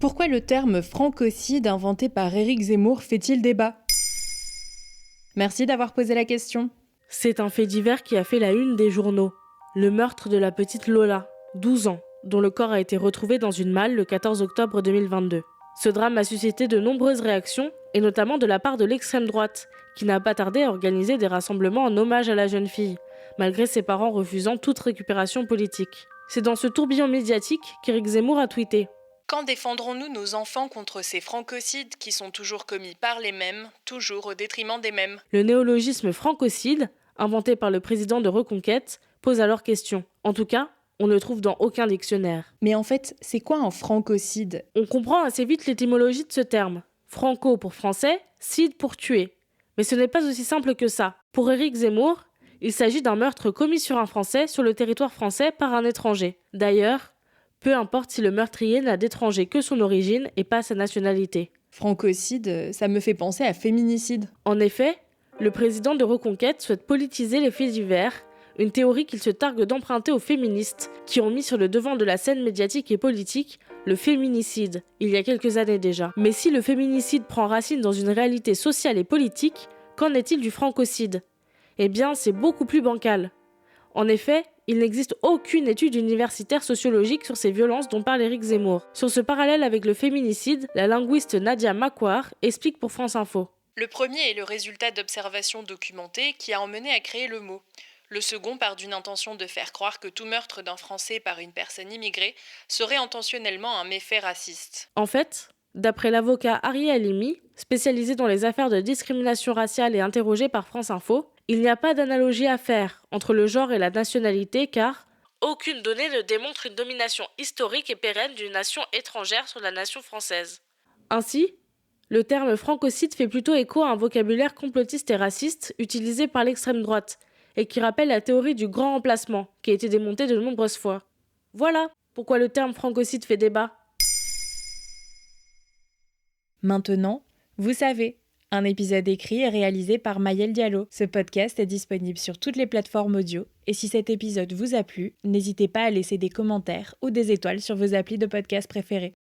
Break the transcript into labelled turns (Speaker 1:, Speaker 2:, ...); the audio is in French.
Speaker 1: Pourquoi le terme francocide inventé par Éric Zemmour fait-il débat ? Merci d'avoir posé la question.
Speaker 2: C'est un fait divers qui a fait la une des journaux. Le meurtre de la petite Lola, 12 ans, dont le corps a été retrouvé dans une malle le 14 octobre 2022. Ce drame a suscité de nombreuses réactions, et notamment de la part de l'extrême droite, qui n'a pas tardé à organiser des rassemblements en hommage à la jeune fille, malgré ses parents refusant toute récupération politique. C'est dans ce tourbillon médiatique qu'Éric Zemmour a tweeté.
Speaker 3: Quand défendrons-nous nos enfants contre ces francocides qui sont toujours commis par les mêmes, toujours au détriment des mêmes ?
Speaker 2: Le néologisme francocide, inventé par le président de Reconquête, pose alors question. En tout cas, on ne le trouve dans aucun dictionnaire.
Speaker 1: Mais en fait, c'est quoi un francocide ?
Speaker 2: On comprend assez vite l'étymologie de ce terme. Franco pour français, cide pour tuer. Mais ce n'est pas aussi simple que ça. Pour Éric Zemmour, il s'agit d'un meurtre commis sur un Français sur le territoire français par un étranger. D'ailleurs, peu importe si le meurtrier n'a d'étranger que son origine et pas sa nationalité.
Speaker 1: Francocide, ça me fait penser à féminicide.
Speaker 2: En effet, le président de Reconquête souhaite politiser les faits divers, une théorie qu'il se targue d'emprunter aux féministes, qui ont mis sur le devant de la scène médiatique et politique le féminicide, il y a quelques années déjà. Mais si le féminicide prend racine dans une réalité sociale et politique, qu'en est-il du francocide ? Eh bien, c'est beaucoup plus bancal. En effet, il n'existe aucune étude universitaire sociologique sur ces violences dont parle Éric Zemmour. Sur ce parallèle avec le féminicide, la linguiste Nadia Makwar explique pour France Info.
Speaker 3: Le premier est le résultat d'observations documentées qui a emmené à créer le mot. Le second part d'une intention de faire croire que tout meurtre d'un Français par une personne immigrée serait intentionnellement un méfait raciste.
Speaker 2: En fait, d'après l'avocat Ari Halimi, spécialisé dans les affaires de discrimination raciale et interrogé par France Info, il n'y a pas d'analogie à faire entre le genre et la nationalité car aucune donnée ne démontre une domination historique et pérenne d'une nation étrangère sur la nation française. Ainsi, le terme francocide fait plutôt écho à un vocabulaire complotiste et raciste utilisé par l'extrême droite et qui rappelle la théorie du grand remplacement qui a été démontée de nombreuses fois. Voilà pourquoi le terme francocide fait débat.
Speaker 1: Maintenant, vous savez, un épisode écrit et réalisé par Maëlle Diallo. Ce podcast est disponible sur toutes les plateformes audio et si cet épisode vous a plu, n'hésitez pas à laisser des commentaires ou des étoiles sur vos applis de podcast préférés.